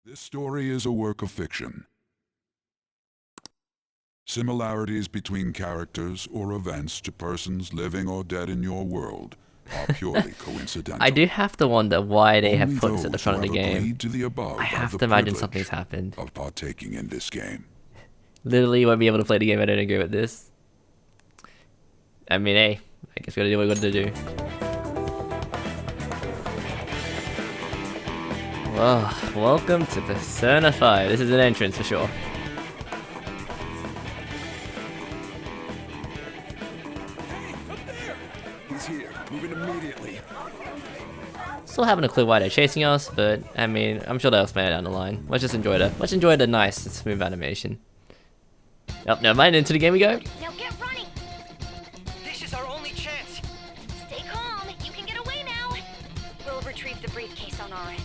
This story is a work of fiction. Similarities between characters or events to persons living or dead in your world are purely coincidental. I do have to wonder why they have Only put this at the those who front of the have game. agreed to the above I have have the to imagine privilege something's happened. of partaking in this game. Literally won't be able to play the game if I don't agree with this. I mean, hey, I guess we gotta do what we gotta do. Well, welcome to Persona 5. This is an entrance for sure. He's here, moving immediately. Still haven't a clue why they're chasing us, but I mean, I'm sure they'll explain it down the line. Let's just enjoy the nice and smooth animation. Oh, never mind, into the game we go. Now get running! This is our only chance. Stay calm, you can get away now! We'll retrieve the briefcase on our end.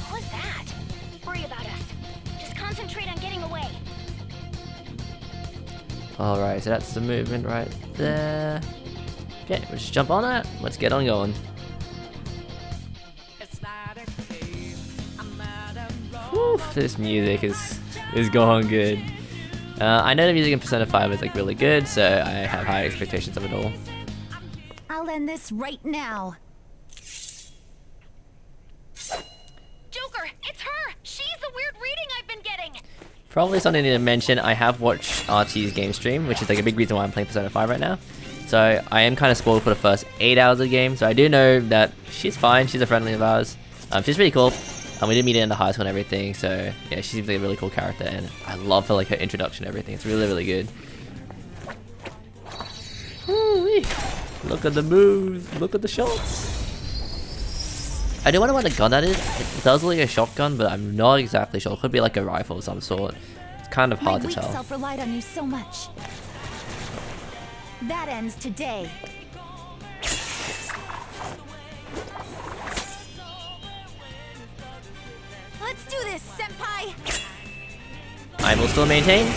What was that? Worry about us. Just concentrate on getting away. Alright, so that's the movement right there. Okay, we'll just jump on it. Let's get on going. Whew, this music is going good. I know the music in Persona 5 is like really good, so I have high expectations of it all. I'll end this right now. Joker, it's her! She's the weird reading I've been getting! Probably something I need to mention, I have watched RT's game stream, which is like a big reason why I'm playing Persona 5 right now. So I am kind of spoiled for the first 8 hours of the game, so I do know that she's fine, she's a friendly of ours. She's pretty cool. We did meet her in the high school and everything, so yeah, she seems like a really cool character, and I love her like her introduction and everything. It's really, really good. Woo-wee. Look at the moves, look at the shots. I do wonder what the gun that is. It does look like a shotgun, but I'm not exactly sure. It could be like a rifle of some sort. It's kind of hard My to weak tell. self relied on you so much. That ends today. Let's do this, senpai! I will still maintain,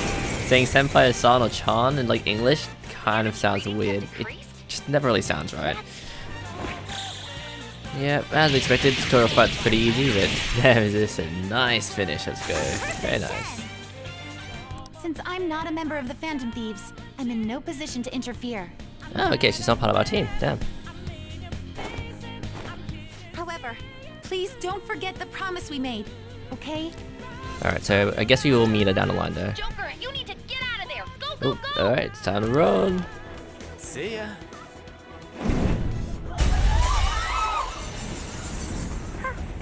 saying senpai is san or chan in like English kind of sounds weird. It just never really sounds right. Yeah, as expected, tutorial fight's pretty easy, but there is this a nice finish. Let's go. Very nice. Since I'm not a member of the Phantom Thieves, I'm in no position to interfere. Oh, okay, she's not part of our team. Damn. However, please don't forget the promise we made, okay? Alright, so I guess we will meet her down the line though. Joker, you need to get out of there! Go, go, Oh, go! alright, it's time to run. See ya.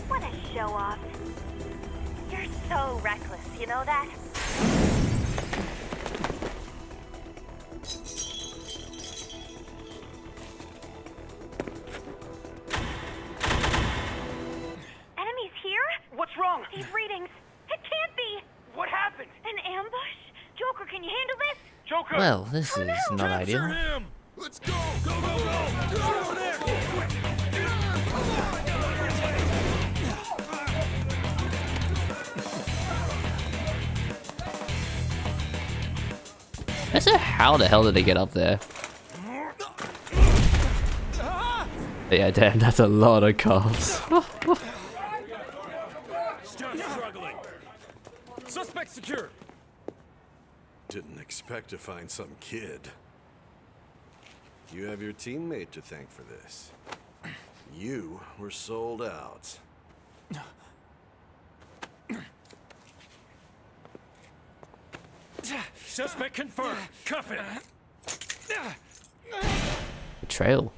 What a show off. You're so reckless, you know that? Enemies here? What's wrong? These readings. It can't be! What happened? An ambush? Joker, can you handle this? Joker! Well, this is not ideal. him! Let's go! Go, go, go! Go there! I said, how the hell did they get up there? Yeah, damn, that's a lot of cops. Stop struggling. Suspect secure. Didn't expect to find some kid. You have your teammate to thank for this. You were sold out. Suspect confirmed. Cuff it. Betrayal.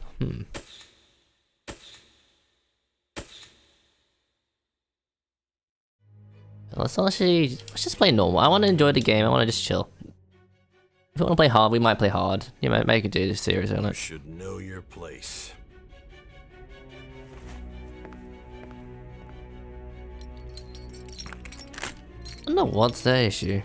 Let's just play normal. I want to enjoy the game. I want to just chill. If you want to play hard, we might play hard. You might make it do this series on You it. should know your place. I don't know what's the issue.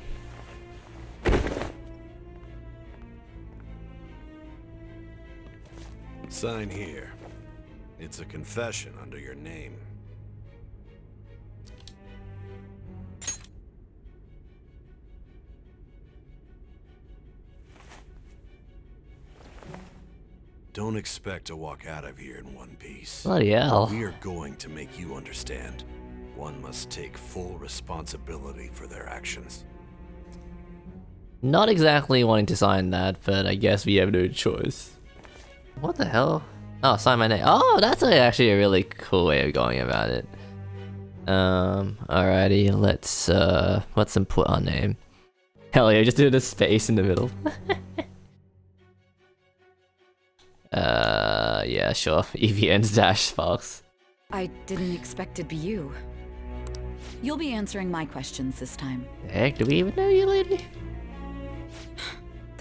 Sign here. It's a confession under your name. Don't expect to walk out of here in one piece. Bloody hell. We are going to make you understand. One must take full responsibility for their actions. Not exactly wanting to sign that, but I guess we have no choice. What the hell? Oh, sign my name. Oh, that's actually a really cool way of going about it. Alrighty, let's input our name. Hell yeah, just do the space in the middle. Yeah, sure. EvnSparks. I didn't expect it'd be you. You'll be answering my questions this time. Heck, do we even know you, lady?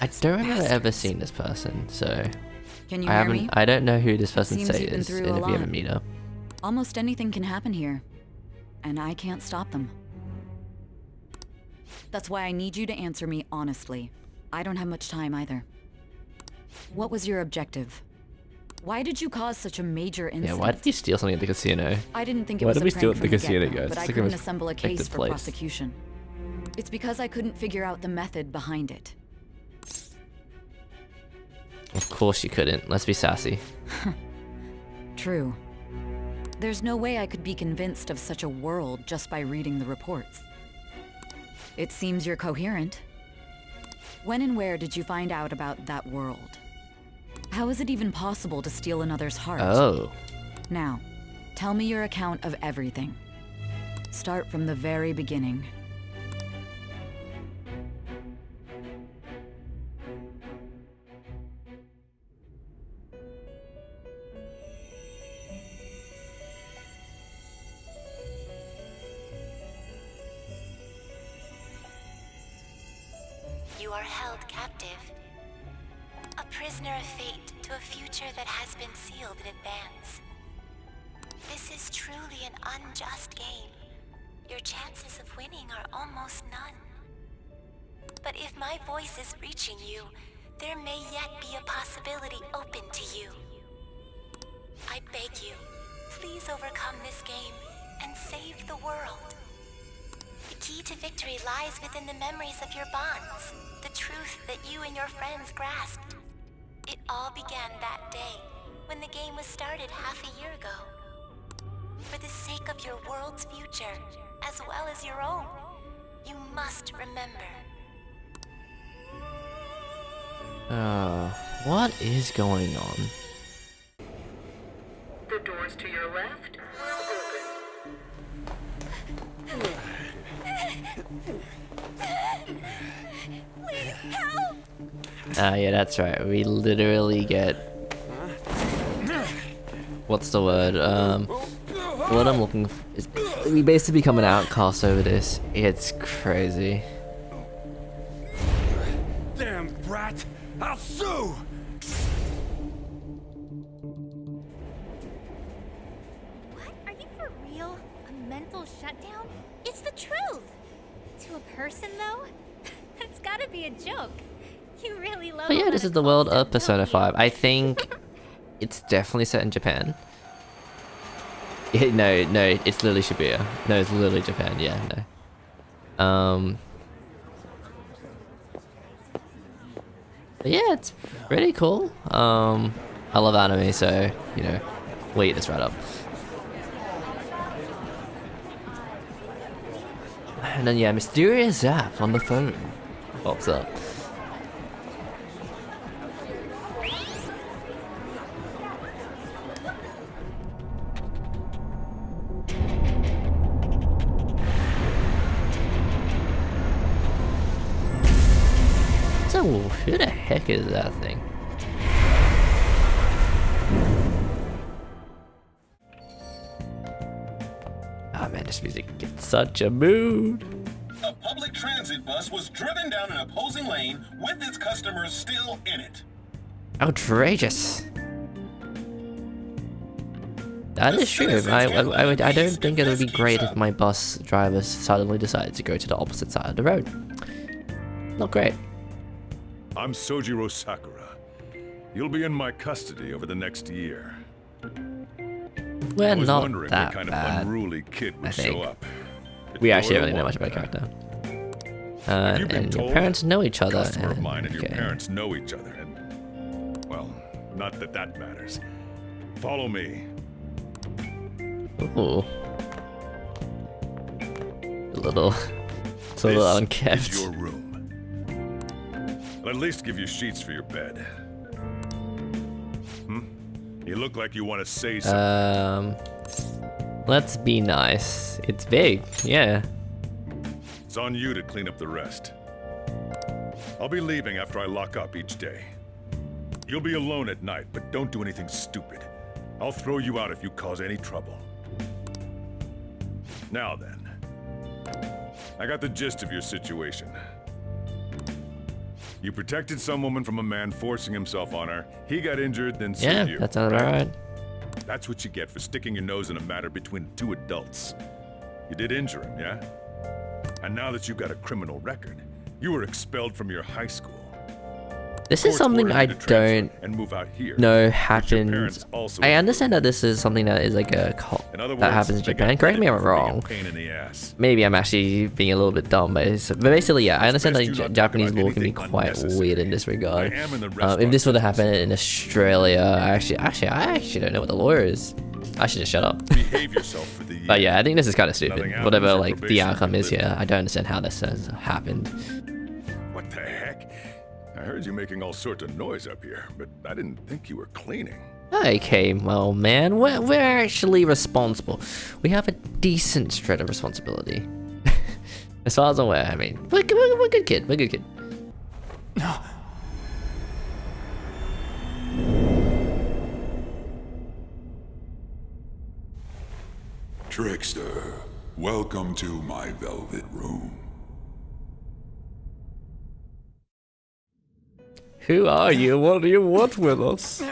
I don't remember bastards. ever seeing this person, so Can you hear me? I don't know who this person Seems say you've been is, through and a if you ever lot. meet her. Almost anything can happen here, and I can't stop them. That's why I need you to answer me honestly. I don't have much time either. What was your objective? Why did you cause such a major Yeah, incident? why did you steal something at the casino? I didn't think it Why was did a we prank steal at from the the casino, get-go, guys? but I It's like a couldn't assemble a case respected for place. prosecution. It's because I couldn't figure out the method behind it. Of course you couldn't. Let's be sassy. True. There's no way I could be convinced of such a world just by reading the reports. It seems you're coherent. When and where did you find out about that world? How is it even possible to steal another's heart? Oh. Now, tell me your account of everything. Start from the very beginning. You are held captive. A prisoner of fate to a future that has been sealed in advance. This is truly an unjust game. Your chances of winning are almost none. But if my voice is reaching you, there may yet be a possibility open to you. I beg you, please overcome this game and save the world. The key to victory lies within the memories of your bonds, the truth that you and your friends grasped. It all began that day, when the game was started half a year ago. For the sake of your world's future, as well as your own, you must remember. What is going on? The doors to your left will open. Please help! Ah, yeah, that's right. We literally get... What's the word? What I'm looking for is... We basically become an outcast over this. It's crazy. Damn brat! I'll sue! What? Are you for real? A mental shutdown? It's the truth! To a person, though? That's gotta be a joke. You really love But yeah, it this when is a the world call of says Persona don't you? 5. I think it's definitely set in Japan. Yeah, no, it's literally Shibuya. No, it's literally Japan. Yeah, no. But yeah, it's pretty cool. I love anime, so you know, we'll eat this right up. And then yeah, mysterious zap on the phone pops up. So who the heck is that thing? Oh man, this music gets such a mood. A public transit bus was driven down an opposing lane with its customers still in it. Outrageous. That is true. I don't think it would be great if my bus driver suddenly decided to go to the opposite side of the road. Not great. I'm Sojiro Sakura. You'll be in my custody over the next year. We're I was not wondering that what kind bad. of unruly kid would I think. show up. We It's actually don't really know loyal much about one, character. Have you been And your told? parents know each other. Customer of and- mine and your okay. parents know each other, and well, Not that that matters. Follow me. Ooh. It's a little This unkempt. is your room. I'll at least give you sheets for your bed. You look like you want to say something. Let's be nice. It's big, yeah. It's on you to clean up the rest. I'll be leaving after I lock up each day. You'll be alone at night, but don't do anything stupid. I'll throw you out if you cause any trouble. Now then. I got the gist of your situation. You protected some woman from a man forcing himself on her. He got injured, then sued Yeah, you. that sounds about right. That's what you get for sticking your nose in a matter between two adults. You did injure him, yeah? And now that you've got a criminal record, you were expelled from your high school. This is something I don't and move out here, know which your happens. parents also I understand that this is something that is like a In other that words, happens in they Japan. got Correct me if credit I'm for being a wrong. pain in the ass. Maybe I'm actually being a little bit dumb, but basically, yeah, I understand best that you not talk Japanese about law can be anything quite unnecessary. weird in this regard. I am in the If restaurant this were to business. happen in Australia, I actually don't know what the law is. I should just shut up. Behave yourself for the year. But yeah, I think this is kind of Nothing stupid. happens, Whatever your like the probation outcome is can live. here, I don't understand how this has happened. What the heck? I heard you making all sorts of noise up here, but I didn't think you were cleaning. Okay, well, man, we're actually responsible. We have a decent shred of responsibility. As far as I'm aware, I mean, we're good kid. We're good kid. Trickster, welcome to my velvet room. Who are you? What do you want with us?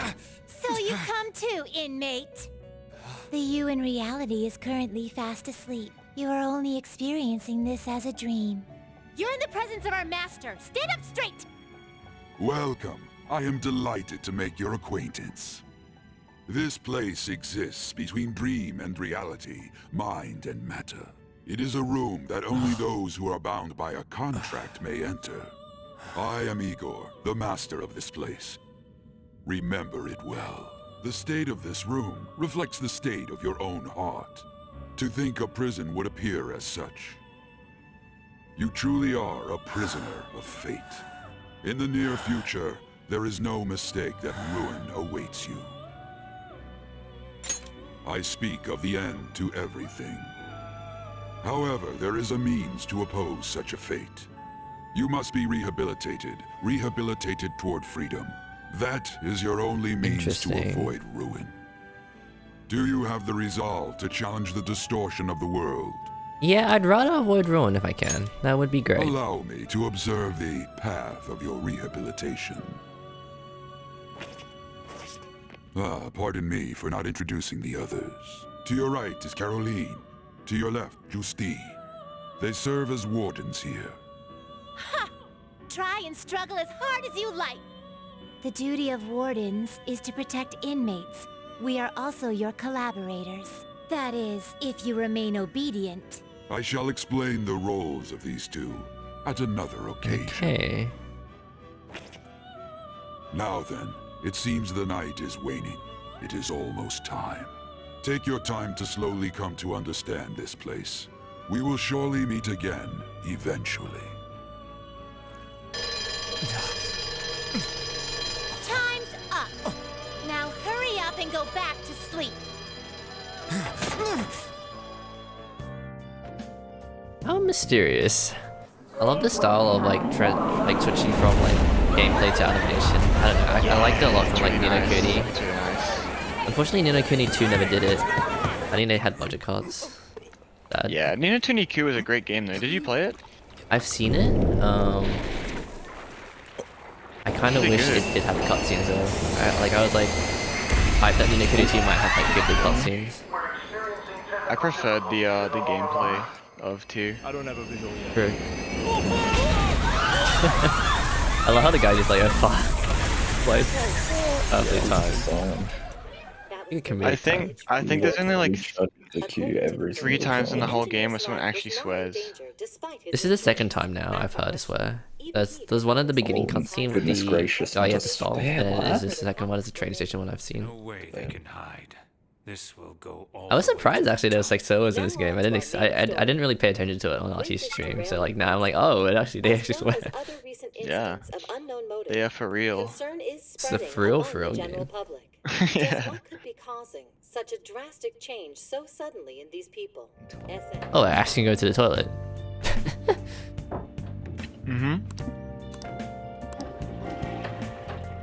So you come too, inmate. The you in reality is currently fast asleep. You are only experiencing this as a dream. You're in the presence of our master. Stand up straight! Welcome. I am delighted to make your acquaintance. This place exists between dream and reality, mind and matter. It is a room that only those who are bound by a contract may enter. I am Igor, the master of this place. Remember it well. The state of this room reflects the state of your own heart. To think a prison would appear as such. You truly are a prisoner of fate. In the near future, there is no mistake that ruin awaits you. I speak of the end to everything. However, there is a means to oppose such a fate. You must be rehabilitated toward freedom. That is your only means to Interesting. avoid ruin. Do you have the resolve to challenge the distortion of the world? Yeah, I'd rather avoid ruin if I can. That would be great. Allow me to observe the path of your rehabilitation. Pardon me for not introducing the others. To your right is Caroline. To your left, Justi. They serve as wardens here. Try and struggle as hard as you like. The duty of wardens is to protect inmates. We are also your collaborators. That is, if you remain obedient. I shall explain the roles of these two at another occasion. Okay. Now then, it seems the night is waning. It is almost time. Take your time to slowly come to understand this place. We will surely meet again, eventually. Time's up. Now hurry up and go back to sleep. How mysterious. I love the style of like switching from like gameplay to animation. I don't know. I liked it a lot from like Ni no Kuni. Unfortunately, Ni no Kuni 2 never did it. I think they had budget cuts. That, Yeah, Ni no Kuni 2 was a great game though. Did you play it? I've seen it. I kind of Pretty wish good. it did have cutscenes though. I was like hyped that Ni no Kuni 2 might have like good cutscenes. I preferred the gameplay of 2. I don't have a visual yet. True. I love how the guy just like, oh fuck. Like, absolute time. I think there's only like the queue every 3 single times in the time. whole game where someone actually swears. This is the second time now I've heard a swear. There's one at the beginning cutscene with goodness the gracious, guy you have to just stall, swear, and what? this is the second one is the train station one I've seen. No way they can hide. This will go all I was the way surprised to actually the there was like top. sewers in this game. I didn't really pay attention to it on Archie's stream, so like now I'm like, oh, they actually swear. Yeah. They are for real. It's the for real game. Yeah. What could be causing such a drastic change so suddenly in these people? Oh, I actually can go to the toilet. Mm-hmm.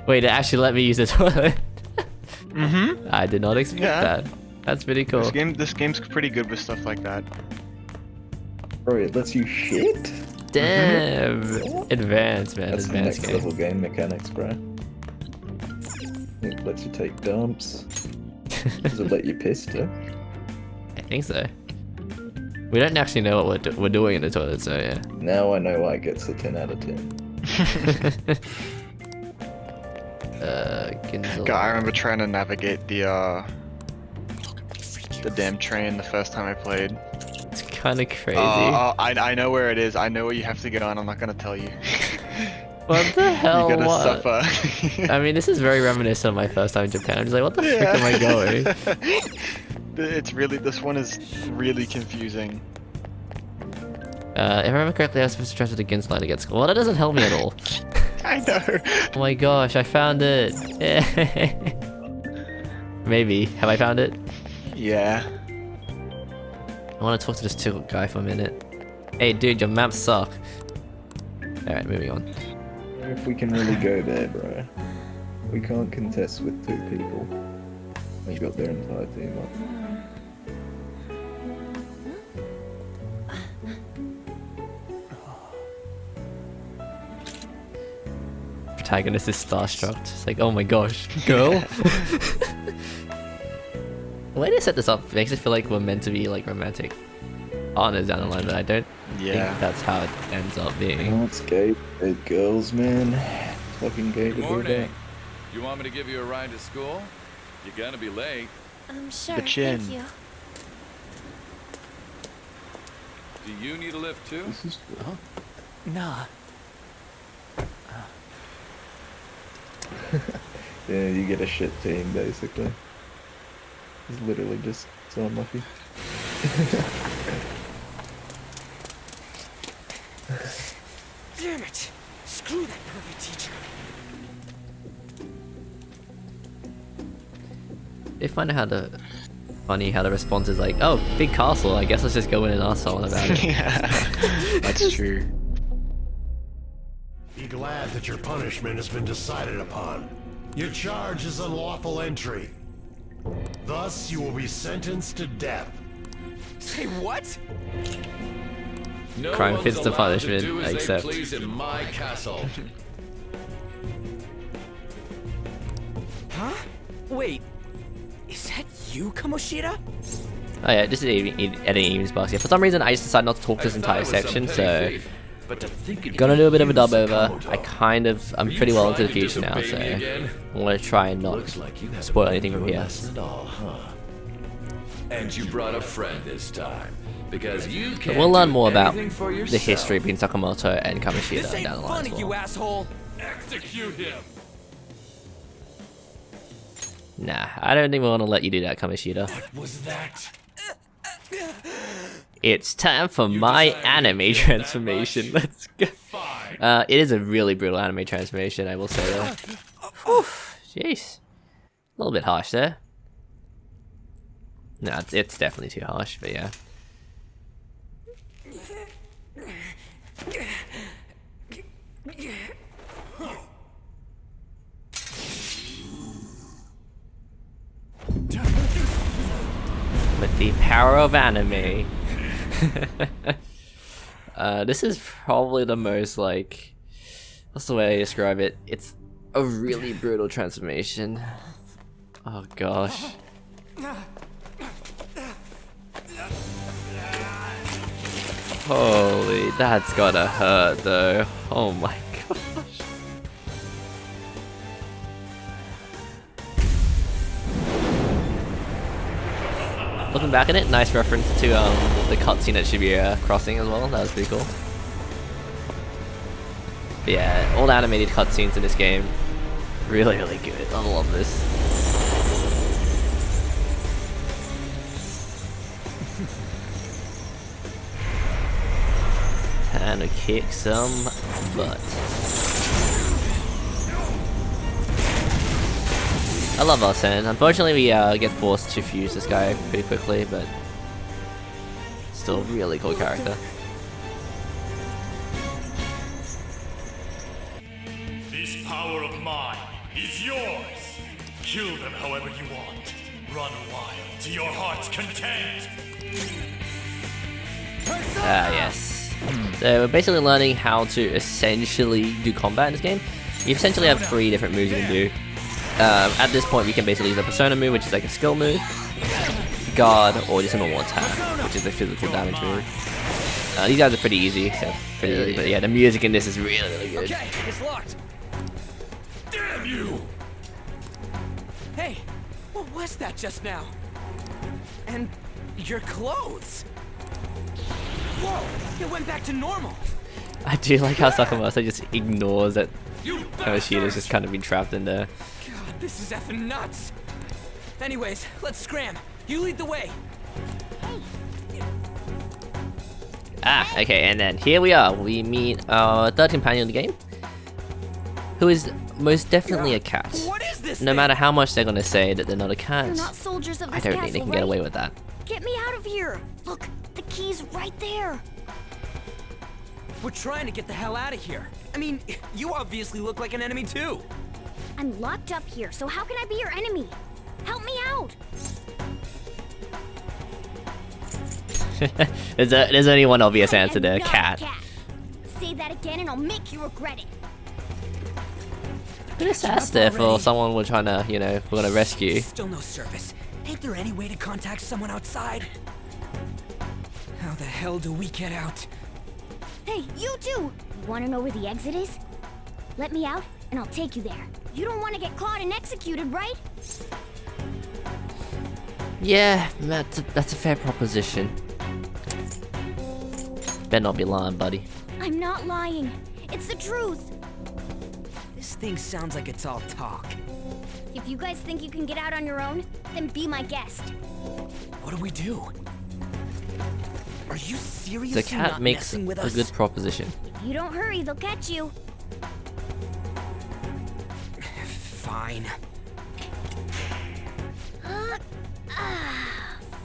Wait, it actually let me use the toilet. Mm-hmm. I did not expect that. That's pretty cool. This game's pretty good with stuff like that. Bro, it lets you shit? Damn! Advanced, man. That's Advanced next game. level game mechanics, bro. It lets you take dumps. Does it let you piss too? I think so. We don't actually know what we're doing in the toilet, so yeah. Now I know why it gets a 10 out of 10. God, I remember trying to navigate the damn train the first time I played. It's kind of crazy. I know where it is. I know where you have to get on. I'm not gonna tell you. What the hell? You gotta What? suffer. I mean, this is very reminiscent of my first time in Japan. I'm just like, what the frick am I going? It's really, this one is really confusing. If I remember correctly, I was supposed to transfer to Ginsline to get school. Well, that doesn't help me at all. I know. Oh my gosh, I found it. Maybe. Have I found it? Yeah. I want to talk to this tilt guy for a minute. Hey, dude, your maps suck. Alright, moving on. If we can really go there, bro. We can't contest with 2 people. They got their entire team up. Protagonist is starstruck. It's like, oh my gosh, girl. The way they set this up makes it feel like we're meant to be like romantic partners down the line, but I don't think that's how it ends up being. Oh, it's gay. They're girls, man. It's fucking gay to do that. Morning. You want me to give you a ride to school? You're gonna be late. Sure, The chin. thank you. Do you need a lift too? This is Nah. yeah, you get a shit team, basically. He's literally just so unlucky. Damn it! Screw that perfect teacher. They find out funny how the response is like, oh, big castle, I guess let's just go in and ask someone about it. Yeah, that's true. Be glad that your punishment has been decided upon. Your charge is unlawful entry. Thus, you will be sentenced to death. Say what? No Crime one's fits the allowed to punishment, do as they except- please in my castle. Huh? Wait. Is that you, Kamoshida? Oh yeah, this is editing EvnSparks. Yeah, for some reason I just decided not to talk this entire section, so gonna do a bit of a dub over. I'm pretty well into the future now, so I'm gonna try and not spoil anything from here. And you brought a friend this time, because you But can't we'll learn do more about anything for the yourself. history between Sakamoto and This Kamoshida ain't down the line funny, as well. you asshole. Execute him. Nah, I don't think we want to let you do that, Kamoshida. What was that? It's time for my anime transformation. Let's go. It is a really brutal anime transformation, I will say though. Whew, jeez. A little bit harsh there. No, it's definitely too harsh, but yeah. With the power of anime. This is probably the most, like, what's the way I describe it? It's a really brutal transformation. Oh gosh. Holy, that's gotta hurt though. Oh my gosh. Looking back at it, nice reference to the cutscene at Shibuya Crossing as well. That was pretty cool. But yeah, all the animated cutscenes in this game, really, really good. I love this. Time to kick some butt. I love Arsene. Unfortunately, we get forced to fuse this guy pretty quickly, but still a really cool character. This power of mine is yours. Kill them however you want. Run wild to your heart's content. Ah, yes. So we're basically learning how to essentially do combat in this game. You essentially have 3 different moves you can do. At this point, we can basically use a persona move, which is like a skill move, guard, or just a normal attack, which is a physical damage move. These guys are pretty easy, but yeah, the music in this is really, really good. Okay, it's locked. Damn you! Hey, what was that just now? And your clothes. Whoa, it went back to normal. I do like how Sakamoto just ignores that Kamoshida's just kind of been trapped in there. God, this is effing nuts. Anyways, let's scram. You lead the way. Ah, okay, and then here we are. We meet our third companion in the game, who is most definitely a cat. What is this No thing? matter how much they're gonna say that they're not a cat, You're not soldiers of I this don't think castle, they can get right? away with that. Get me out of here! Look, the key's right there. We're trying to get the hell out of here. I mean, you obviously look like an enemy too. I'm locked up here, so how can I be your enemy? Help me out! there's only one obvious I answer am there, not a cat. Say that again and I'll make you regret it. Bit of sass there for someone we're trying to, you know, we're gonna rescue. Still no service. Ain't there any way to contact someone outside? How the hell do we get out? Hey, you two! You wanna know where the exit is? Let me out, and I'll take you there. You don't want to get caught and executed, right? Yeah, that's a fair proposition. Better not be lying, buddy. I'm not lying. It's the truth. This thing sounds like it's all talk. If you guys think you can get out on your own, then be my guest. What do we do? Are you seriously The cat not makes messing with a us? good proposition. If you don't hurry, they'll catch you. Fine.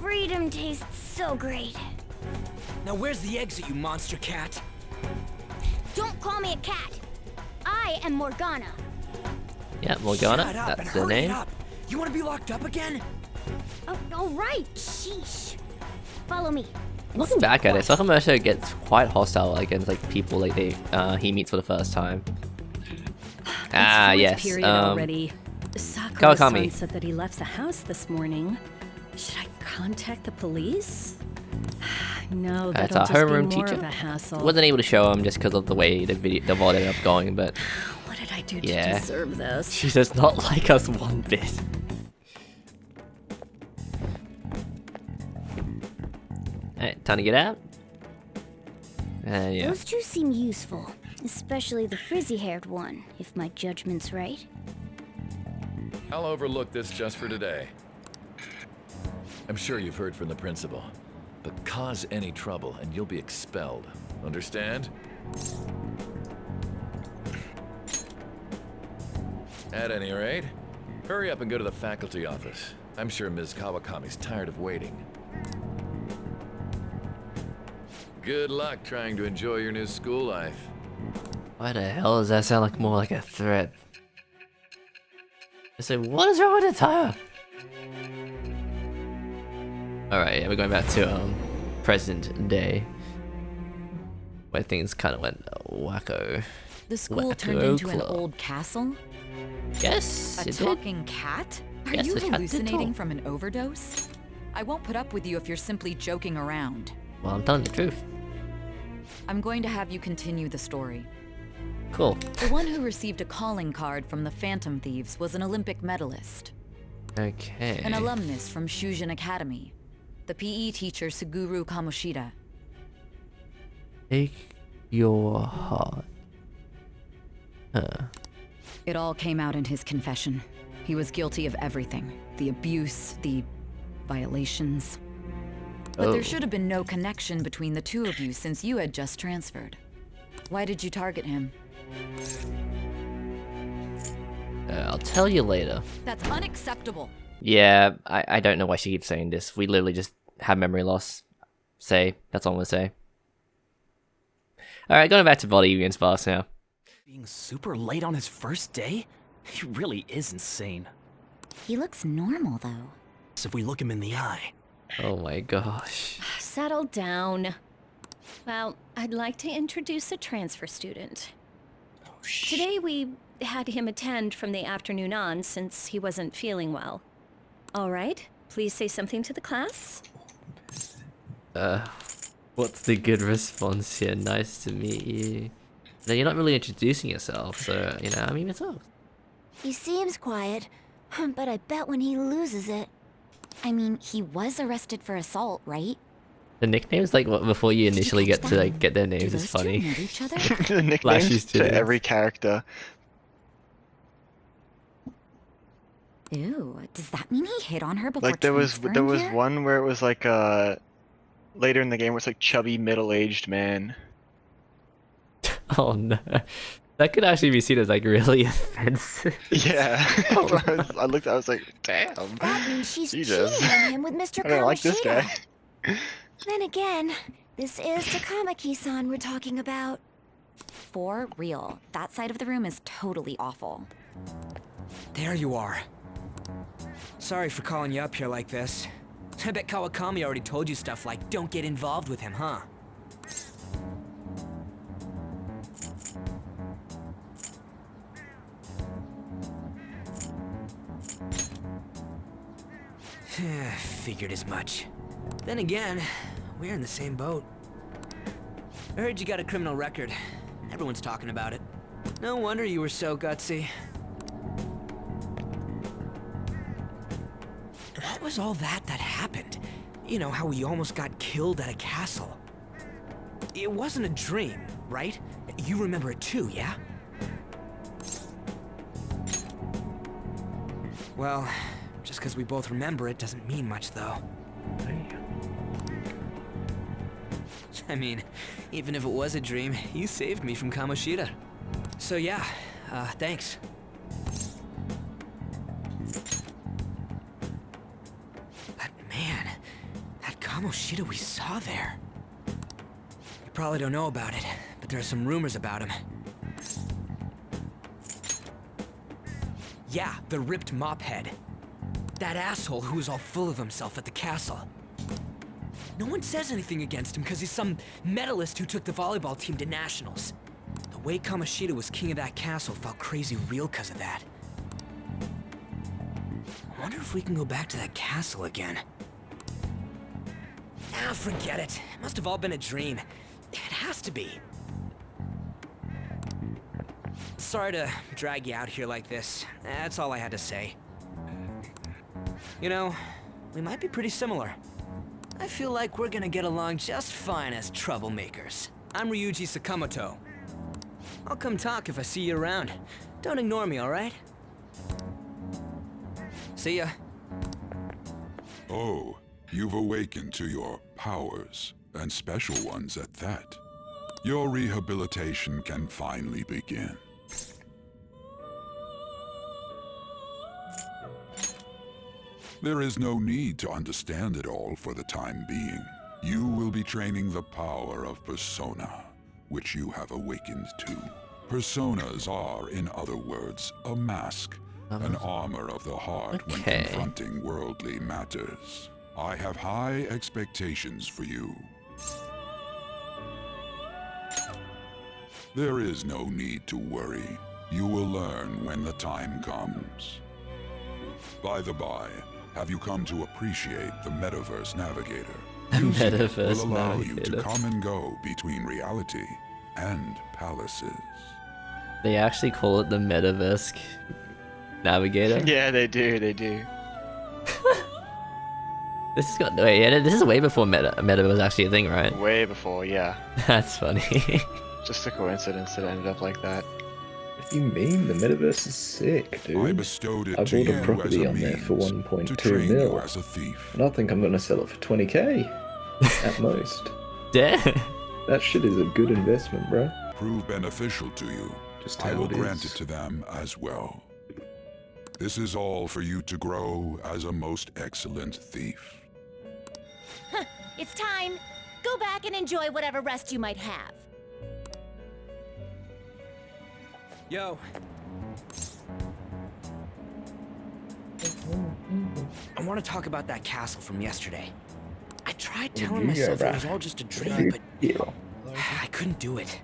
Freedom tastes so great. Now where's the exit, you monster cat? Don't call me a cat. I am Morgana. Yeah, Morgana, Shut up and that's the hurry it name. up. You want to be locked up again? Oh, all right. Sheesh. Follow me. Looking back at it, Sakamoto gets quite hostile against like people like he meets for the first time. Ah, yes. Already. Sakura-san Kawakami. said that he left the house this morning. Should I contact the police? No, That's that'll our just be homeroom more teacher. of a hassle. Wasn't able to show him just because of the way the VOD ended up going, but What did I do to yeah, deserve this? she does not like us one bit. Alright, time to get out. Yeah. Those two seem useful, especially the frizzy-haired one, if my judgment's right. I'll overlook this just for today. I'm sure you've heard from the principal, but cause any trouble and you'll be expelled. Understand? At any rate, hurry up and go to the faculty office. I'm sure Ms. Kawakami's tired of waiting. Good luck trying to enjoy your new school life. Why the hell does that sound like more like a threat? I said, what is wrong with the tire? Alright, yeah, we're going back to present day, where things kind of went wacko. The school turned Wacko into an club. old castle? Yes, A it did. talking cat? Are Yes, you the cat did hallucinating talk. from an overdose? I won't put up with you if you're simply joking around. Well, I'm telling the truth. I'm going to have you continue the story. Cool. The one who received a calling card from the Phantom Thieves was an Olympic medalist. Okay. An alumnus from Shujin Academy. the PE teacher Suguru Kamoshida. Take your heart. Huh. It all came out in his confession. He was guilty of everything. The abuse, the violations. But there should have been no connection between the two of you since you had just transferred. Why did you target him? I'll tell you later. That's unacceptable. Yeah, I don't know why she keeps saying this. We literally just have memory loss. That's all I'm gonna say. Alright, going back to Body EvnSparks now. Being super late on his first day? He really is insane. He looks normal, though. So if we look him in the eye. Oh my gosh. Settle down. Well, I'd like to introduce a transfer student. Today we had him attend from the afternoon on since he wasn't feeling well. All right, please say something to the class. What's the good response here? Nice to meet you. Now you're not really introducing yourself, so, you know, I mean, it's all. He seems quiet, but I bet when he loses it... I mean, he was arrested for assault, right? The nicknames, like, what, before you initially get to, like, get their names is funny. The nicknames to every character. Ew, does that mean he hit on her before Like there was here? one where it was like later in the game where it's like chubby middle-aged man. Oh no. That could actually be seen as like really offensive. Yeah. I looked I was like, damn. That means she's Jesus. cheating on him with Mr. I don't like this guy. Then again, this is Takamaki-san we're talking about. For real, that side of the room is totally awful. There you are. Sorry for calling you up here like this. I bet Kawakami already told you stuff like, don't get involved with him, huh? Figured as much. Then again, we're in the same boat. I heard you got a criminal record. Everyone's talking about it. No wonder you were so gutsy. What was all that happened? You know, how we almost got killed at a castle. It wasn't a dream, right? You remember it too, yeah? Well, just because we both remember it doesn't mean much, though. I mean, even if it was a dream, you saved me from Kamoshida. So yeah, thanks. But man, that Kamoshida we saw there. You probably don't know about it, but there are some rumors about him. Yeah, the ripped mop head. That asshole who was all full of himself at the castle. No one says anything against him because he's some medalist who took the volleyball team to nationals. The way Kamoshida was king of that castle felt crazy real because of that. I wonder if we can go back to that castle again. Ah, forget it. It must have all been a dream. It has to be. Sorry to drag you out here like this. That's all I had to say. You know, we might be pretty similar. I feel like we're gonna get along just fine as troublemakers. I'm Ryuji Sakamoto. I'll come talk if I see you around. Don't ignore me, alright? See ya. Oh, you've awakened to your powers, and special ones at that. Your rehabilitation can finally begin. There is no need to understand it all for the time being. You will be training the power of persona, which you have awakened to. Personas are, in other words, a mask, an armor of the heart when confronting worldly matters. I have high expectations for you. There is no need to worry. You will learn when the time comes. By the by, have you come to appreciate the Metaverse Navigator? Using it will allow you to come and go between reality and palaces. They actually call it the Metaverse Navigator? Yeah, they do, they do. This has got wait, yeah, this is way before meta was actually a thing, right? Way before, yeah. That's funny. Just a coincidence that it ended up like that. What do you mean? The metaverse is sick, dude. I bestowed it I to bought you a as property a on there for means 1.2 to train you mil. as a thief. And I think I'm gonna sell it for 20k at most. Yeah. That shit is a good investment, bro. Prove beneficial to you. Just I how will it grant is. it to them as well. This is all for you to grow as a most excellent thief. It's time. Go back and enjoy whatever rest you might have. Yo. I want to talk about that castle from yesterday. I tried telling myself it was all just a dream, but I couldn't do it.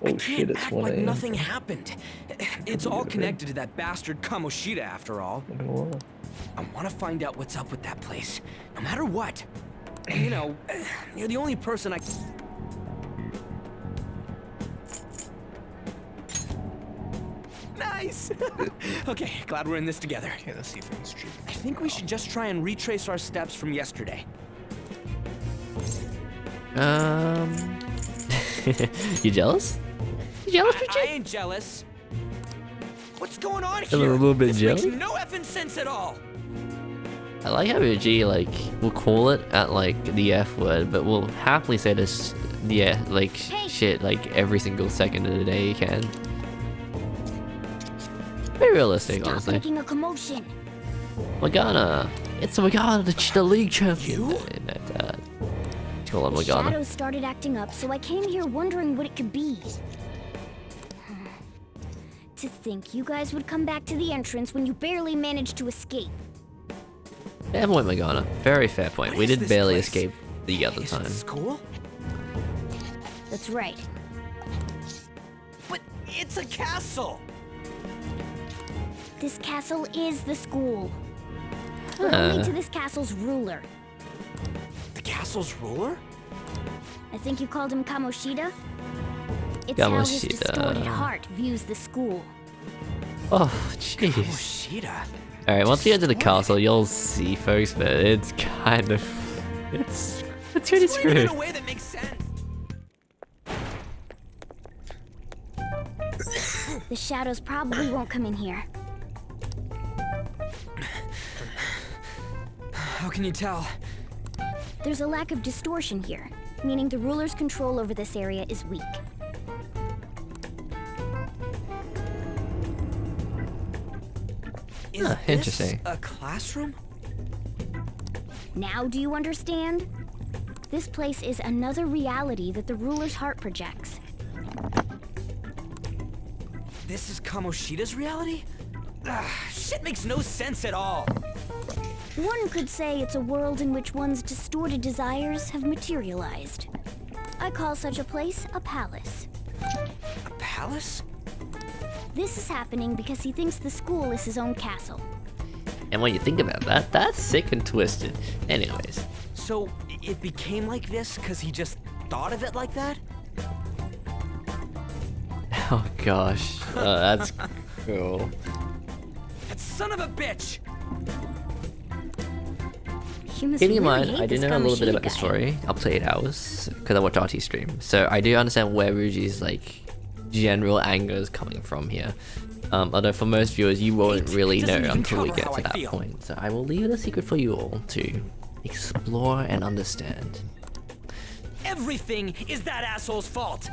I Oh shit, can't it's act 1 like a.m. nothing happened. It's all connected to that bastard Kamoshida after all. I want to find out what's up with that place, no matter what. And you know, you're the only person I... Nice! Okay, glad we're in this together. Okay, let's see if we can stream. I think we should just try and retrace our steps from yesterday. You jealous? You jealous, Richard? I ain't jealous. What's going on A here? little bit this jealous? makes no effing sense at all. I like how G like will call it at like the F word, but will happily say this, yeah, like shit, like every single second of the day you can. Very realistic, Stop honestly. making a commotion. Morgana, it's Morgana, the league champion. You? Call him The Morgana. shadows started acting up, so I came here wondering what it could be. To think you guys would come back to the entrance when you barely managed to escape. Fair point, Morgana. Very fair point. What We is did this barely place? escape the other Is time. it school? That's right. But it's a castle! This castle is the school. But only Huh. to this castle's ruler. The castle's ruler? I think you called him Kamoshida? It's how his Kamoshida. distorted heart views the school. Oh, jeez. Kamoshida? Alright, once we get to the castle, you'll see, folks, but it's kind of... It's pretty Explain it in screwed. a way that makes sense. The shadows probably won't come in here. How can you tell? There's a lack of distortion here, meaning the ruler's control over this area is weak. Is Huh, this interesting. a classroom? Now do you understand? This place is another reality that the ruler's heart projects. This is Kamoshida's reality? Shit makes no sense at all. One could say it's a world in which one's distorted desires have materialized. I call such a place a palace. A palace? This is happening because he thinks the school is his own castle. And when you think about that, that's sick and twisted. Anyways. So it became like this because he just thought of it like that? Oh gosh. That's cool. That son of a bitch! You must Keeping in really mind, hate I do this know a little bit Kamoshida about the guy. story, up to 8 hours, because I watch RT stream. So I do understand where Ruji's like general anger is coming from here. Although for most viewers, you won't really know doesn't even until we cover get how to I that feel. point. So I will leave it a secret for you all to explore and understand. Everything is that asshole's fault!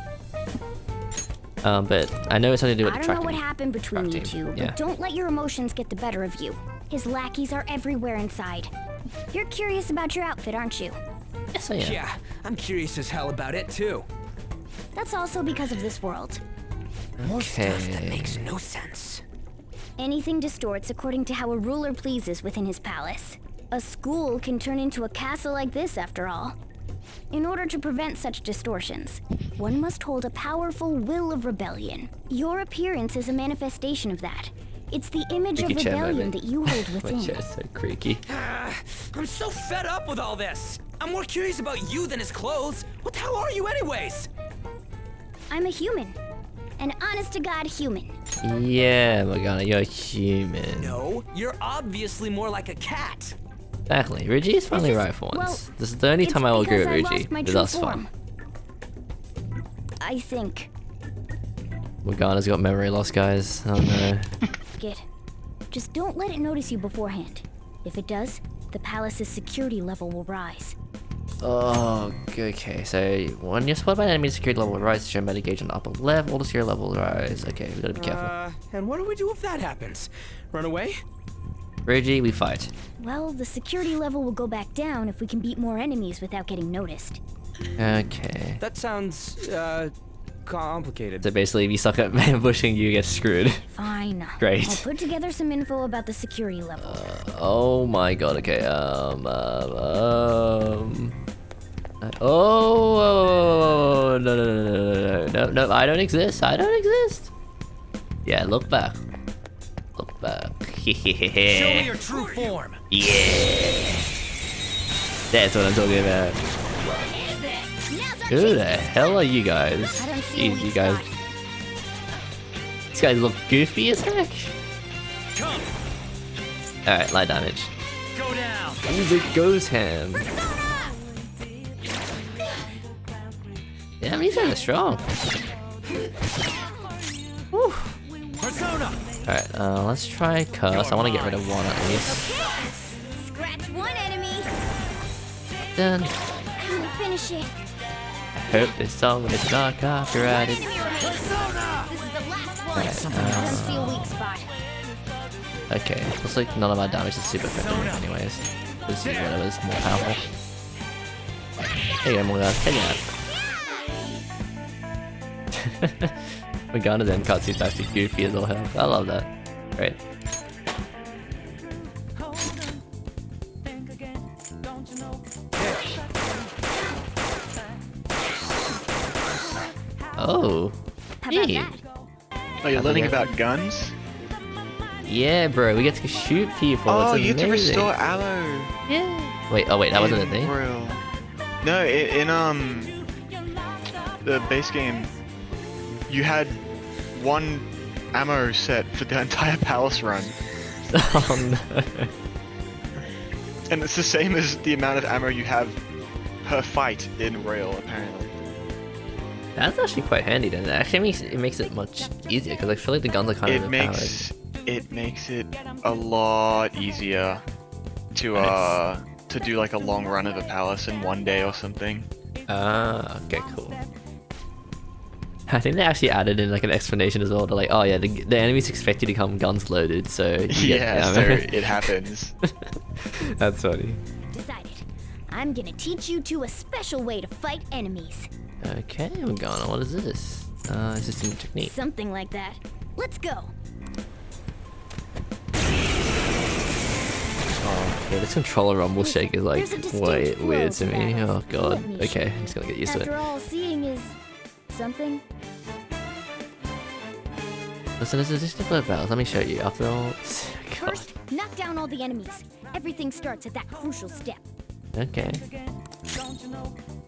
But I know it's something to do with I the don't know tracking. what happened between you two, but yeah. don't let your emotions get the better of you. His lackeys are everywhere inside. You're curious about your outfit, aren't you? Yes, I am. Yeah, I'm curious as hell about it too. That's also because of this world. More stuff that makes no sense. Anything distorts according to how a ruler pleases within his palace. A school can turn into a castle like this, after all. In order to prevent such distortions, one must hold a powerful will of rebellion. Your appearance is a manifestation of that. It's the image of Creaky chair rebellion moment. that you hold My within. chair's so creaky. I'm so fed up with all this. I'm more curious about you than his clothes. What the hell are you anyways? I'm a human. An honest-to-God human. Yeah, Morgana, you're human. No, you're obviously more like a cat. Exactly. Ruji is finally right for once. This is the only time I will agree with Ruji, but that's fun. I think. Morgana's got memory loss, guys. Oh no. Get. Just don't let it notice you beforehand. If it does, the palace's security level will rise. Oh, okay. So when you're spotted by an enemy, security level will rise. Show meta gauge on the upper left. All the security level will rise. Okay, we gotta be careful. And what do we do if that happens? Run away? Reggie, we fight. Well, the security level will go back down if we can beat more enemies without getting noticed. Okay. That sounds, complicated. So basically, if you suck at ambushing, you get screwed. Fine. Great. I'll put together some info about the security level. Oh my god, okay, no, I don't exist, Yeah, look back. Look back. Show me your true form. Yeah! That's what I'm talking about. Who the hell are you guys? Jeez, you guys. These guys look goofy as heck. Alright, light damage. Go down. Music goes ham. Yeah, these guys are strong. Whew. Persona. Alright, let's try curse. I want to get rid of one at least. Scratch one enemy. Done. Finish it. I hope this song is not copyrighted. This is the last one. Alright, I don't see a weak spot. okay, looks like none of our damage is super effective anyways. This is whatever's more powerful. There you go, Morgana. Take it out. Morgana's end cutscene's actually goofy as all hell. I love that. Great. Oh. Neat. Oh, you're learning about guns? Yeah, bro, we get to shoot people. Oh, it's you get to amazing. restore ammo. Yeah. Wait, that wasn't a thing? Real. No, in the base game, you had one ammo set for the entire palace run. Oh no. And it's the same as the amount of ammo you have per fight in Royal, apparently. That's actually quite handy then. It actually makes it much easier because I feel like the guns are kind of overpowered. It makes it a lot easier to do like a long run of a palace in one day or something. Ah, okay, cool. I think they actually added in like an explanation as well. They're like, oh yeah, the enemies expect you to come guns loaded, so yeah, so it happens. That's funny. Decided. I'm gonna teach you two a special way to fight enemies. Okay, we're going on. What is this? Is this a new technique? Something like that. Let's go. Oh, yeah, this controller rumble shake is like way weird to me. Oh god. Okay, I'm just gonna get used to it. After all, seeing is something. Listen, there's just different bells. Let me show you. After all, First, knock down all the enemies. Everything starts at that crucial step. okay.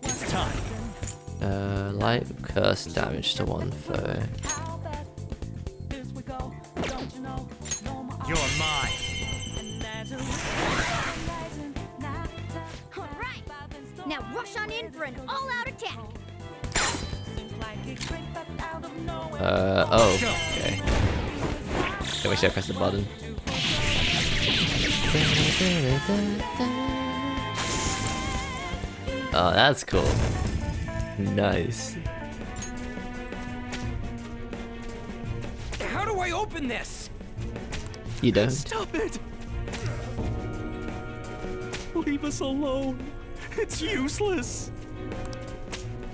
It's time. Light curse damage to one foe. You're mine. Alright! Now rush on in for an all-out attack! Oh, okay. Let me see if I press the button. Oh, that's cool. Nice. How do I open this? You don't. Stop it! Leave us alone. It's useless.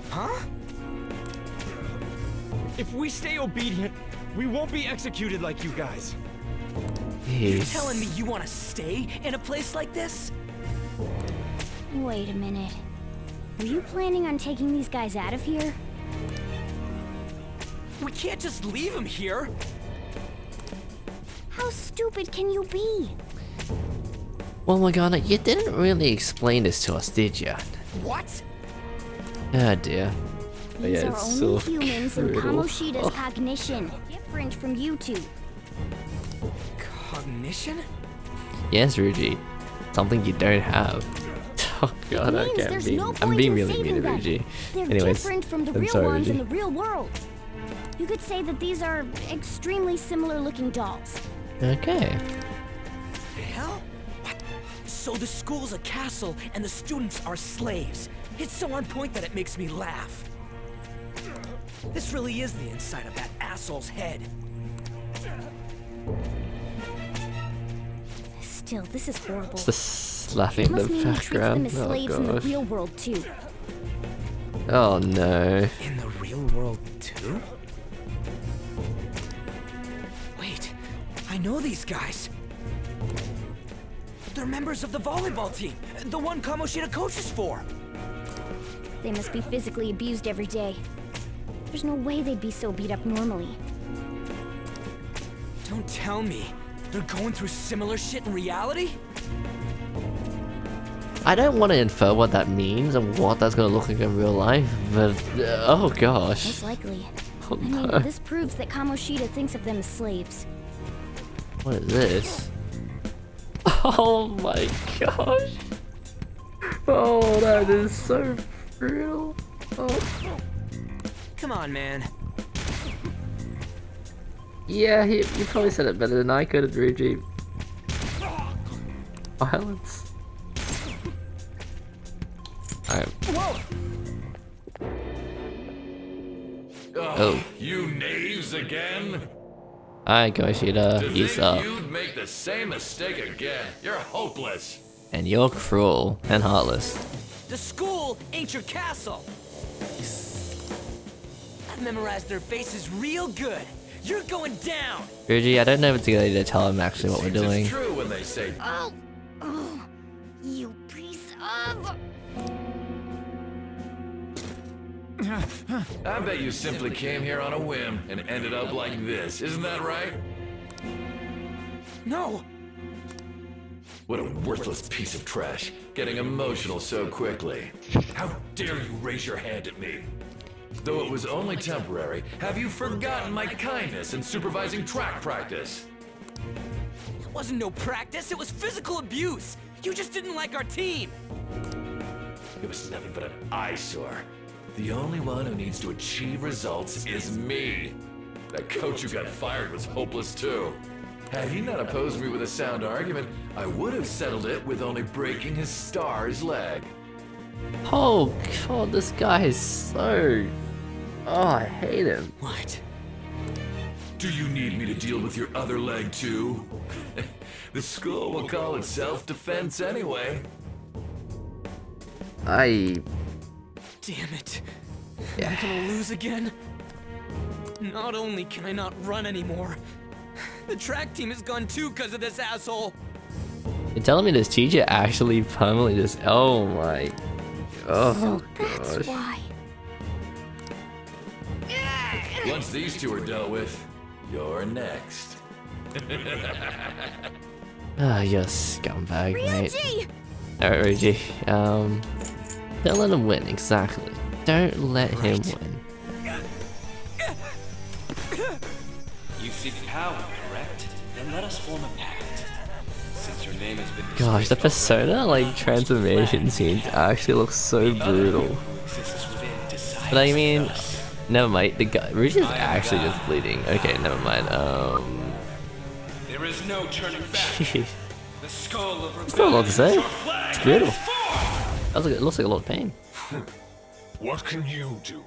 Huh? If we stay obedient, we won't be executed like you guys. You're telling me you want to stay in a place like this? Wait a minute. Were you planning on taking these guys out of here? We can't just leave them here. How stupid can you be? Well, Morgana, you didn't really explain this to us, did you? What? Oh dear. But These yeah, are it's only so humans in brutal. Kamoshida's cognition. Different from you two. Cognition? Yes, Ruji. something you don't have. Oh god, It means okay, there's no I'm point being in really saving mean to them. Ruji. They're Anyways, different from the I'm real sorry, ones in Ruji. the real world. You could say that these are extremely similar looking dolls. Okay. Hell? What? So the school's a castle and the students are slaves. It's so on point that it makes me laugh. This really is the inside of that asshole's head. Still, this is horrible. It's the slapping It in must the mean he treats them background. as Oh slaves in the gosh. real world too. Oh no. In the real world too? Wait, I know these guys. They're members of the volleyball team, the one Kamoshida coaches for. They must be physically abused every day. There's no way they'd be so beat up normally. Don't tell me. They're going through similar shit in reality? I don't want to infer what that means and what that's gonna look like in real life, but oh gosh. Most likely. Oh, I mean, no. this proves that Kamoshida thinks of them as slaves. What is this? Oh my gosh. Oh, that is so brutal. Oh. Come on, man. Yeah, you probably said it better than I could, Ruji. Violence. Oh. You knaves again? Alright, Kamoshida, To he's think up. you'd make the same mistake again. You're hopeless. And you're cruel and heartless. The school ain't your castle. I've memorized their faces real good. You're going down. Ruji, I don't know if it's a good idea to tell him actually what we're doing. It's true when they say, Oh, you piece of... I bet you simply came here on a whim and ended up like this. Isn't that right? No. What a worthless piece of trash. Getting emotional so quickly. How dare you raise your hand at me? Though it was only temporary, have you forgotten my kindness in supervising track practice? It wasn't no practice, it was physical abuse. You just didn't like our team. It was nothing but an eyesore. The only one who needs to achieve results is me. That coach who got fired was hopeless too. Had he not opposed me with a sound argument, I would have settled it with only breaking his star's leg. Oh god, this guy is so... Oh, I hate him. What? Do you need me to deal with your other leg too? The school will call it self-defense anyway. Damn it. Am I gonna lose again? Not only can I not run anymore, the track team is gone too because of this asshole. You're telling me this teacher actually permanently just... Oh my... Oh So that's gosh. why. Once these two are dealt with, you're next. Ah, you're a scumbag, mate. Ryuji! Alright, Ruji. Don't let him win, exactly. Don't let him win. You seek power, correct? Then let us form a pact. Since your name has been Gosh, the persona, like, transformation scenes actually look so brutal. But I mean, never mind. The guy, Ruji is actually just bleeding. Okay, never mind. There is no turning back. Jeez. The skull of There's not a lot to say. rebellion is your flag. It's brutal. It looks like a lot of pain. What can you do?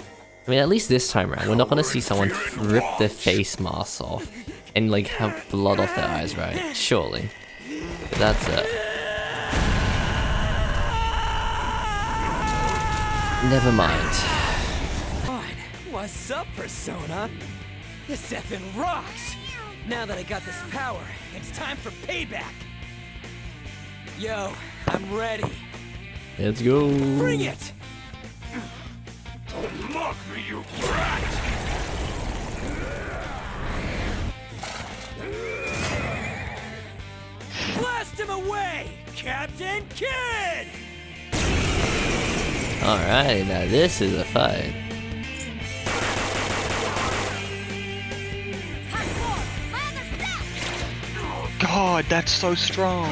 I mean, at least this time around, we're not gonna see someone rip their face masks off and like have blood off their eyes, right? Surely. But that's it. Never mind. What's up, Persona? This effing rocks! Now that I got this power, it's time for payback! Yo, I'm ready. Let's go. Bring it! Don't mock me, you brat! Blast him away, Captain Kid! Alright, now this is a fight. God, that's so strong.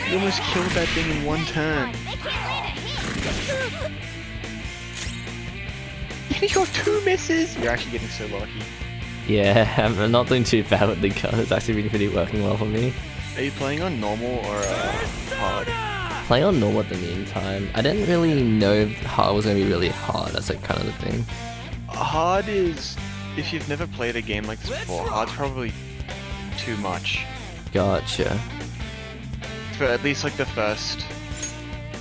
You almost killed that thing in one turn. You got 2 misses! You're actually getting so lucky. Yeah, I'm not doing too bad with the gun. It's actually really working well for me. Are you playing on normal or hard? Playing on normal at the meantime. I didn't really know if hard was going to be really hard. That's like kind of the thing. Hard is... If you've never played a game like this before, hard's probably too much. Gotcha. For at least like the first...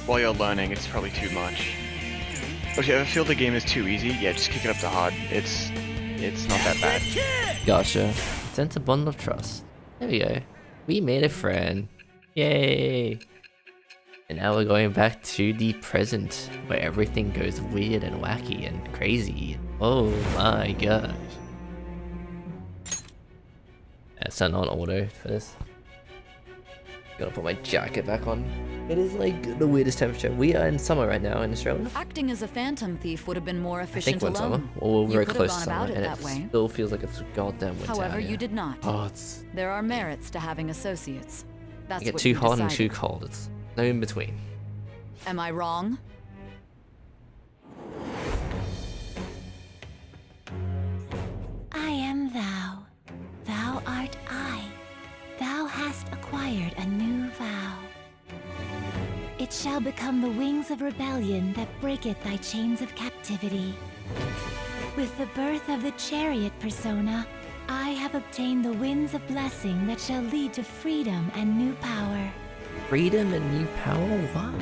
While you're learning, it's probably too much. But if you ever feel the game is too easy, yeah, just kick it up to hard. It's not that bad. Gotcha. Sense a bond of trust. There we go. We made a friend. Yay! And now we're going back to the present, where everything goes weird and wacky and crazy. Oh my gosh. Let's turn on auto for this. Gotta put my jacket back on. It is like the weirdest temperature. We are in summer right now in Australia. Acting as a phantom thief would have been more efficient I think we're in alone. summer. Or we're very You could close have to gone summer, about it and that it way. still feels like it's goddamn winter. However, out you here. did not. Oh, it's... There are merits to having associates. That's You get what too you hot and decided. too cold. It's no in between. Am I wrong? I am thou. Thou art I. Thou hast acquired a new vow. It shall become the wings of rebellion that breaketh thy chains of captivity. With the birth of the chariot persona, I have obtained the winds of blessing that shall lead to freedom and new power. Freedom and new power? What?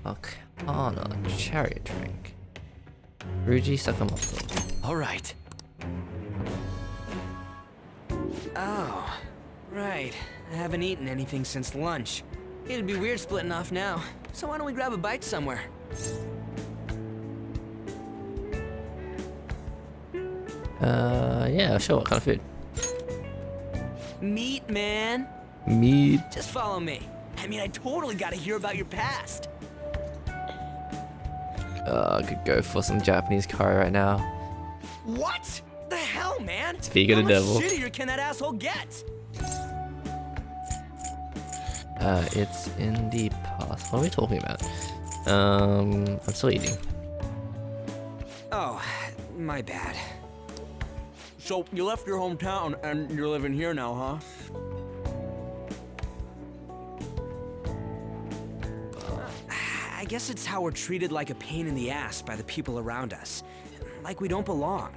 Arcana, chariot drink. Ruji Sakamoto. Alright. Oh, right. I haven't eaten anything since lunch. It'd be weird splitting off now, so why don't we grab a bite somewhere? Yeah, sure. What kind of food? Meat, man. Meat. Just follow me. I mean, I totally gotta hear about your past. I could go for some Japanese curry right now. What? The hell, man? Speak of the How devil. much shittier can that asshole get? It's in the past. What are we talking about? I'm still eating. Oh, my bad. So, you left your hometown and you're living here now, huh? I guess it's how we're treated like a pain in the ass by the people around us. Like we don't belong.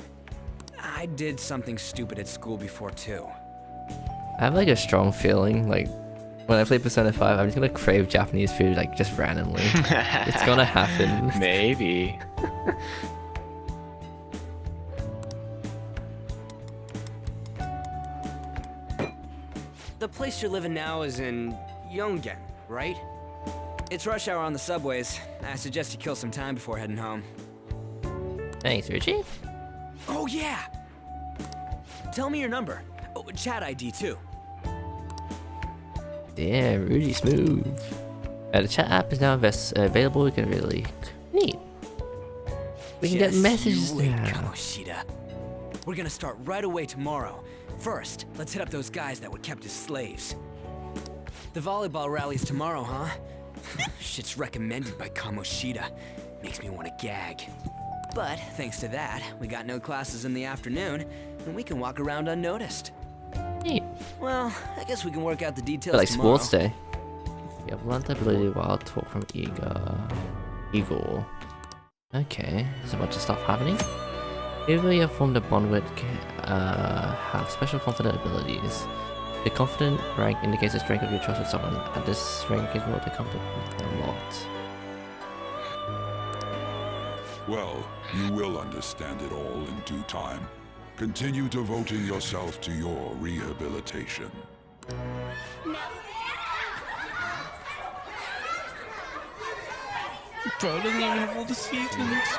I did something stupid at school before, too. I have like a strong feeling, like, when I play Persona 5, I'm just gonna crave Japanese food, like, just randomly. It's gonna happen. Maybe. The place you're living now is in Yongen, right? It's rush hour on the subways. I suggest you kill some time before heading home. Thanks, Richie. Oh, yeah! Tell me your number. Oh, chat ID, too. Damn, really smooth. The chat app is now available. You can really neat. We can get messages now. Kamoshida. We're gonna start right away tomorrow. First, let's hit up those guys that were kept as slaves. The volleyball rally's tomorrow, huh? Shit's recommended by Kamoshida. Makes me want to gag. But thanks to that, we got no classes in the afternoon, and we can walk around unnoticed. Neat. Well, I guess we can work out the details Like tomorrow. sports day. You have learned the ability while talk from Igor. Okay, there's a bunch of stuff happening. People you have formed a bond with have special confident abilities. The confident rank indicates the strength of your trust with someone, and this rank is what the confident unlocked. Well, you will understand it all in due time. Continue devoting yourself to your rehabilitation. Bro doesn't even have all the seasons.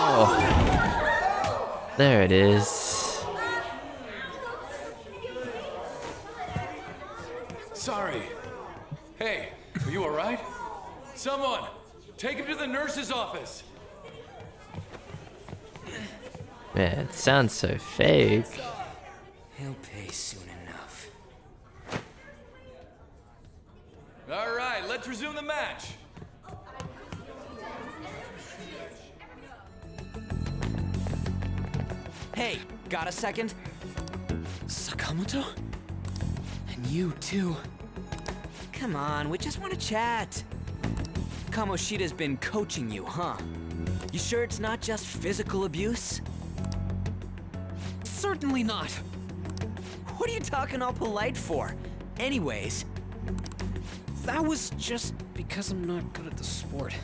Oh, there it is. Sorry. Hey, are you alright? Someone, take him to the nurse's office. Man, it sounds so fake. He'll pay soon enough. All right, let's resume the match. Hey, got a second? Sakamoto? And you too. Come on, we just want to chat. Kamoshida's been coaching you, huh? You sure it's not just physical abuse? Certainly not. What are you talking all polite for? Anyways, That was just because I'm not good at the sport.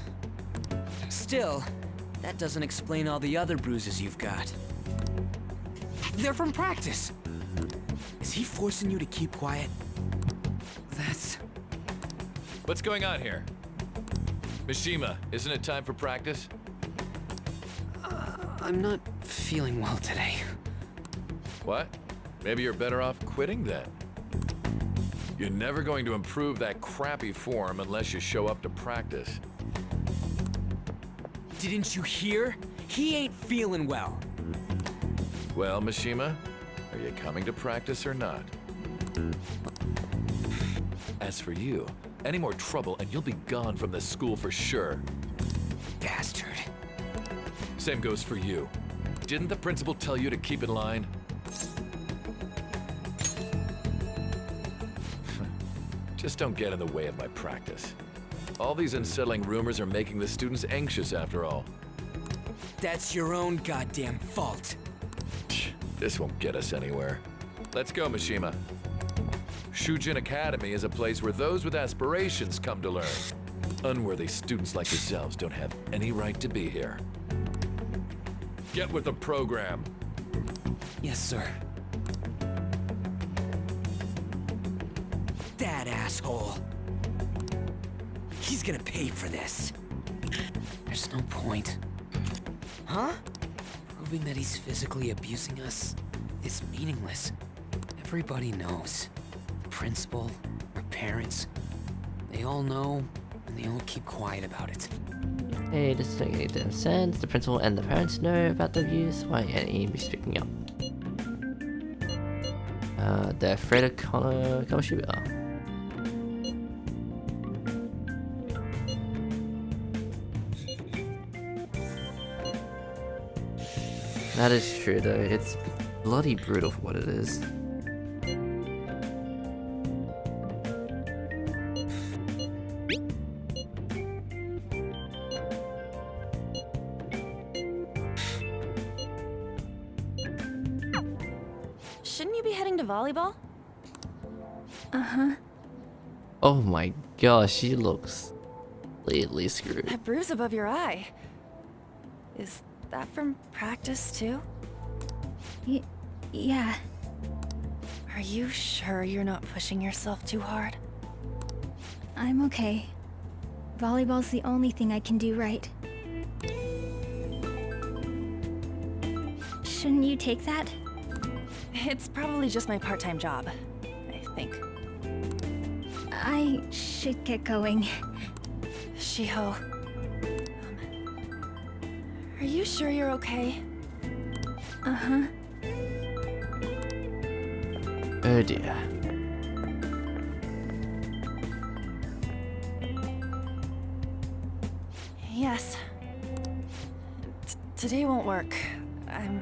still, that doesn't explain all the other bruises you've got. They're from practice. Is he forcing you to keep quiet? That's... What's going on here? Mishima, isn't it time for practice? I'm not feeling well today. What? Maybe you're better off quitting then. You're never going to improve that crappy form unless you show up to practice. Didn't you hear? He ain't feeling well. Well, Mishima, are you coming to practice or not? As for you, any more trouble and you'll be gone from this school for sure. Bastard. Same goes for you. Didn't the principal tell you to keep in line? Just don't get in the way of my practice. All these unsettling rumors are making the students anxious after all. That's your own goddamn fault. This won't get us anywhere. Let's go, Mishima. Shujin Academy is a place where those with aspirations come to learn. Unworthy students like yourselves don't have any right to be here. Get with the program. Yes, sir. That asshole. He's gonna pay for this. There's no point. Huh? Proving that he's physically abusing us is meaningless. Everybody knows. The principal, our parents, they all know, and they all keep quiet about it. Hey, this doesn't make any sense. The principal and the parents know about the abuse. Why ain't he speaking up? They're afraid of Kamoshida. That is true though, it's bloody brutal for what it is. Shouldn't you be heading to volleyball? Oh my gosh, she looks completely screwed. That bruise above your eye. Is that from practice too? Yeah. Are you sure you're not pushing yourself too hard? I'm okay. Volleyball's the only thing I can do right. Shouldn't you take that? It's probably just my part-time job, I think. I should get going. Shiho. Are you sure you're okay? Uh-huh. Oh dear. Yes. Today won't work. I'm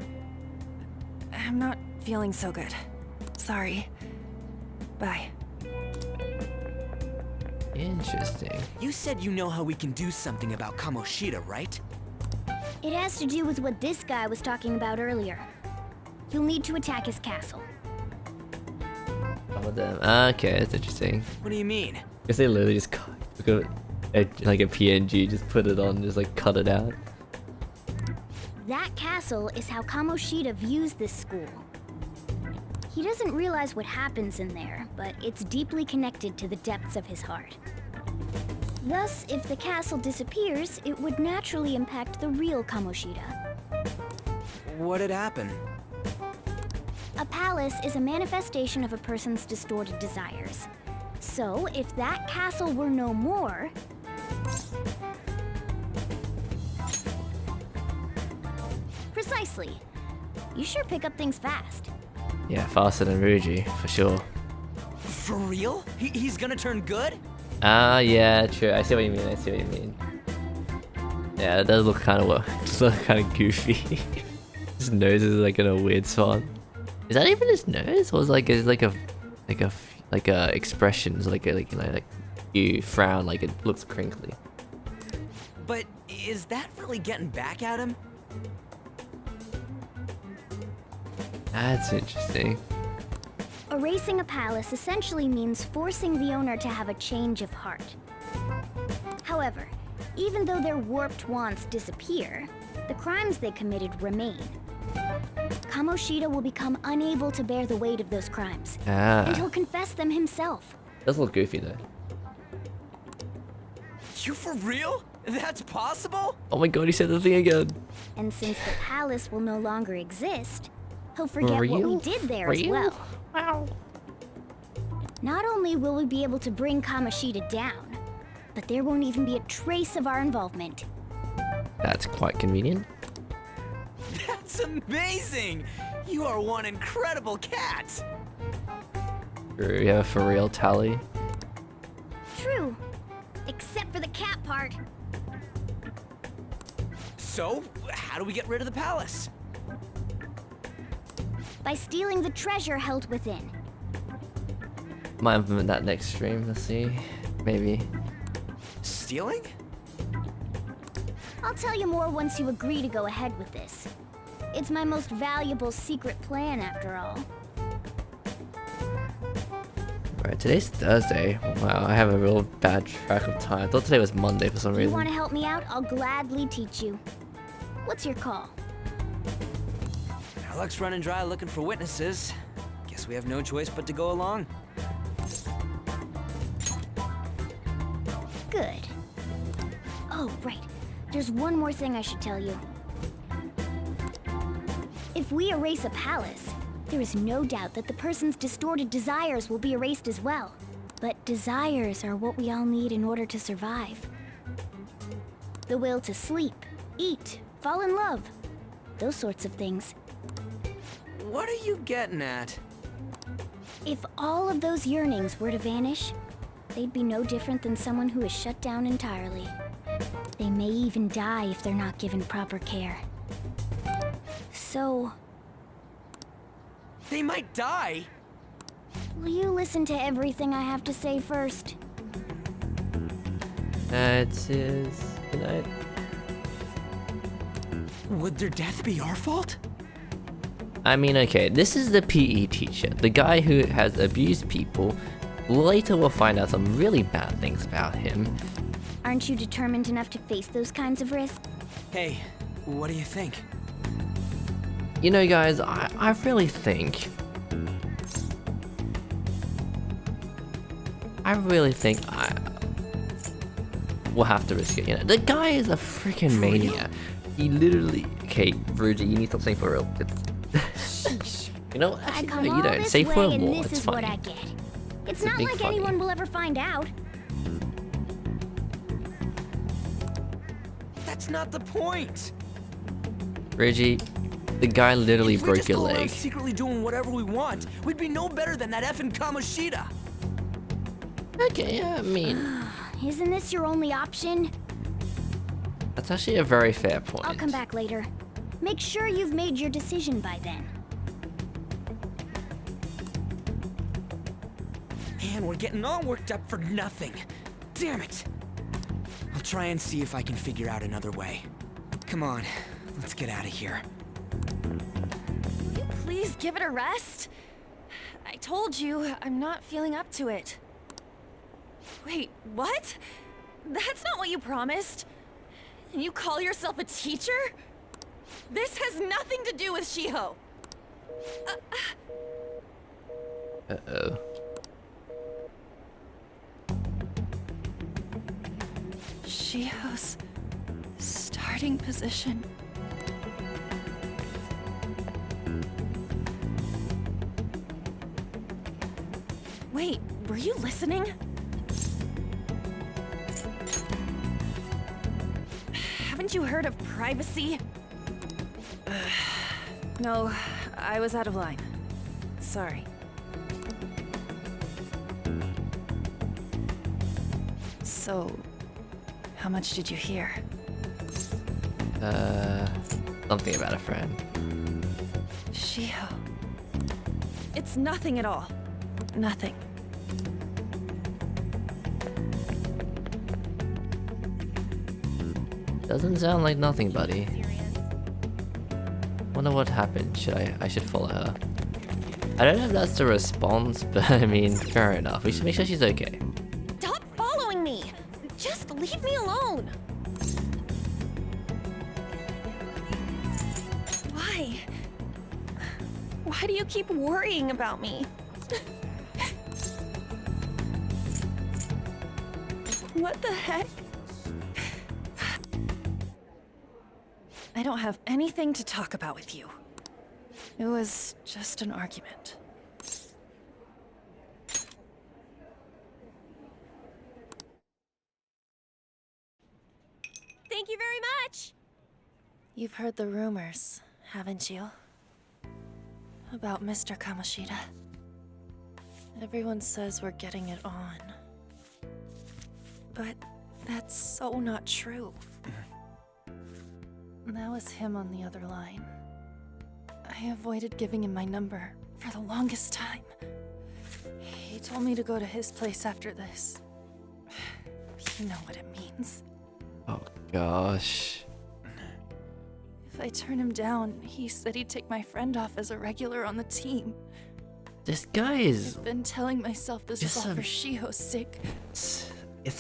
not feeling so good. Sorry. Bye. Interesting. You said you know how we can do something about Kamoshida, right? It has to do with what this guy was talking about earlier. You'll need to attack his castle. Some of them. Okay, that's interesting. What do you mean? Guess they literally just took like a PNG, just put it on, just like cut it out. That castle is how Kamoshida views this school. He doesn't realize what happens in there, but it's deeply connected to the depths of his heart. Thus, if the castle disappears, it would naturally impact the real Kamoshida. What'd happen? A palace is a manifestation of a person's distorted desires. So, if that castle were no more... Precisely. You sure pick up things fast. Yeah, faster than Ruji, for sure. For real? He's gonna turn good? Ah, yeah, true. I see what you mean. I see what you mean. Yeah, it does look kind of goofy. His nose is like in a weird spot. Is that even his nose, or is like a expression? It's like you frown, like it looks crinkly. But is that really getting back at him? That's interesting. Erasing a palace essentially means forcing the owner to have a change of heart. However, even though their warped wants disappear, the crimes they committed remain. Kamoshida will become unable to bear the weight of those crimes, and he'll confess them himself. Does look goofy though. You for real? That's possible? Oh my god, he said the thing again. And since the palace will no longer exist, he'll forget what we did there as well. Wow. Not only will we be able to bring Kamoshida down, but there won't even be a trace of our involvement. That's quite convenient. That's amazing! You are one incredible cat! True, we have a for real tally. True. Except for the cat part. So, how do we get rid of the palace? By stealing the treasure held within. Might implement that next stream, let's see. Maybe. Stealing? I'll tell you more once you agree to go ahead with this. It's my most valuable secret plan, after all. Right, today's Thursday. Wow, I have a real bad track of time. I thought today was Monday for some You reason. want to help me out? I'll gladly teach you. What's your call? Our luck's running dry looking for witnesses. Guess we have no choice but to go along. Good. Oh, right. There's one more thing I should tell you. If we erase a palace, there is no doubt that the person's distorted desires will be erased as well. But desires are what we all need in order to survive. The will to sleep, eat, fall in love. Those sorts of things. What are you getting at? If all of those yearnings were to vanish, they'd be no different than someone who is shut down entirely. They may even die if they're not given proper care. So... They might die? Will you listen to everything I have to say first? It is... Good night. Would their death be our fault? I mean, okay, this is the PE teacher. The guy who has abused people. Later we'll find out some really bad things about him. Aren't you determined enough to face those kinds of risks? Hey, what do you think? You know, guys, I really think... we'll have to risk it, you know. The guy is a freaking maniac. He literally... Okay, Ruji, you need to stop saying for real. You know, actually, no, you don't. Say for real more, it's fine. What I get. It's not like anyone will ever find out. That's not the point. Reggie, the guy literally broke your leg. Secretly doing whatever we want, we'd be no better than that effing Kamoshida. Okay, I mean... Isn't this your only option? That's actually a very fair point. I'll come back later. Make sure you've made your decision by then. Man, we're getting all worked up for nothing. Damn it. I'll try and see if I can figure out another way. Come on, let's get out of here. Will you please give it a rest? I told you, I'm not feeling up to it. Wait, what? That's not what you promised. And you call yourself a teacher? This has nothing to do with Shiho. Uh-oh. Shiho's starting position. Wait, were you listening? Haven't you heard of privacy? No, I was out of line. Sorry. So, how much did you hear? Something about a friend. Shiho. It's nothing at all. Nothing. Doesn't sound like nothing, buddy. Wonder what happened. I should follow her. I don't know if that's the response, but I mean, fair enough. We should make sure she's okay. Stop following me! Just leave me alone! Why? Why do you keep worrying about me? What the heck? I don't have anything to talk about with you. It was just an argument. Thank you very much! You've heard the rumors, haven't you? About Mr. Kamoshida. Everyone says we're getting it on. But that's so not true. That was him on the other line. I avoided giving him my number for the longest time. He told me to go to his place after this. You know what it means. Oh gosh. If I turn him down, he said he'd take my friend off as a regular on the team. This guy is... I've been telling myself this is all for Shiho's sake. It's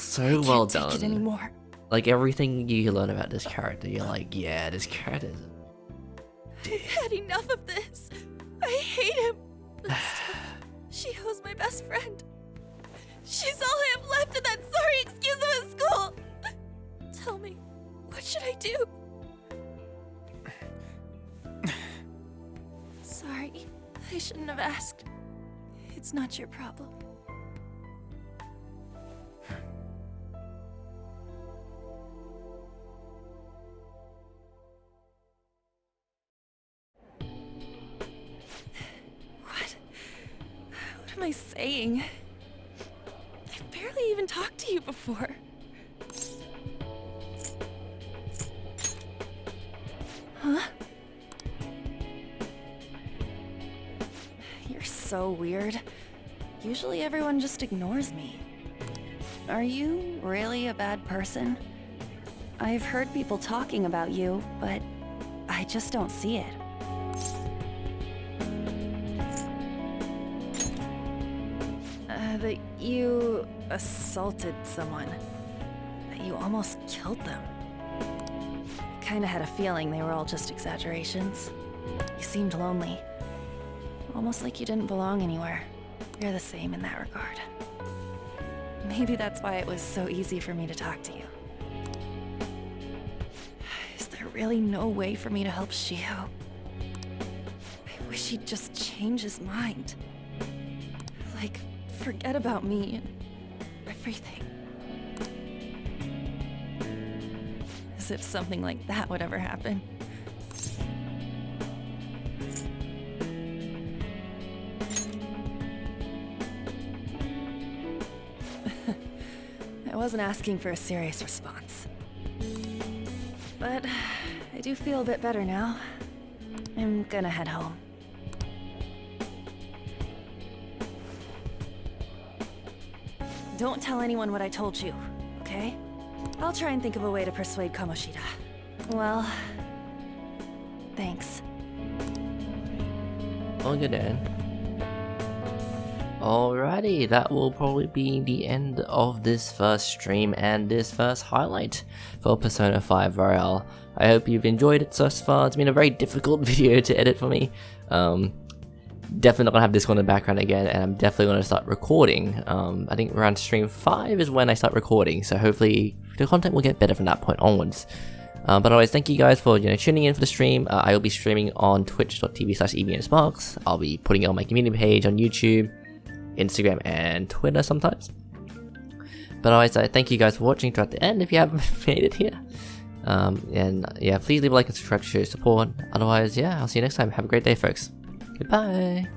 so well done. I can't take it anymore. Like everything you learn about this character, you're like, yeah, this character is... I've had enough of this. I hate him. But still, Shiho's my best friend. She's all I have left in that sorry excuse of a school. Tell me, what should I do? Sorry, I shouldn't have asked. It's not your problem. What am I saying? I've barely even talked to you before. Huh? You're so weird. Usually everyone just ignores me. Are you really a bad person? I've heard people talking about you, but I just don't see it. That you assaulted someone. That you almost killed them. I kinda had a feeling they were all just exaggerations. You seemed lonely. Almost like you didn't belong anywhere. You're the same in that regard. Maybe that's why it was so easy for me to talk to you. Is there really no way for me to help Shiho? I wish he'd just change his mind. Like, forget about me and everything. As if something like that would ever happen. I wasn't asking for a serious response. But I do feel a bit better now. I'm gonna head home. Don't tell anyone what I told you, okay? I'll try and think of a way to persuade Kamoshida. Well, thanks. All good then. Alrighty, that will probably be the end of this first stream and this first highlight for Persona 5 Royale. I hope you've enjoyed it thus far. It's been a very difficult video to edit for me. Definitely not gonna have this one in the background again, and I'm definitely gonna start recording. I think around stream 5 is when I start recording, so hopefully the content will get better from that point onwards. But otherwise, thank you guys for tuning in for the stream. I will be streaming on twitch.tv/EvnSparks. I'll be putting it on my community page on YouTube, Instagram, and Twitter sometimes. But otherwise, thank you guys for watching throughout the end if you haven't made it here. And yeah, please leave a like and subscribe to show your support. Otherwise, yeah, I'll see you next time. Have a great day, folks. Goodbye.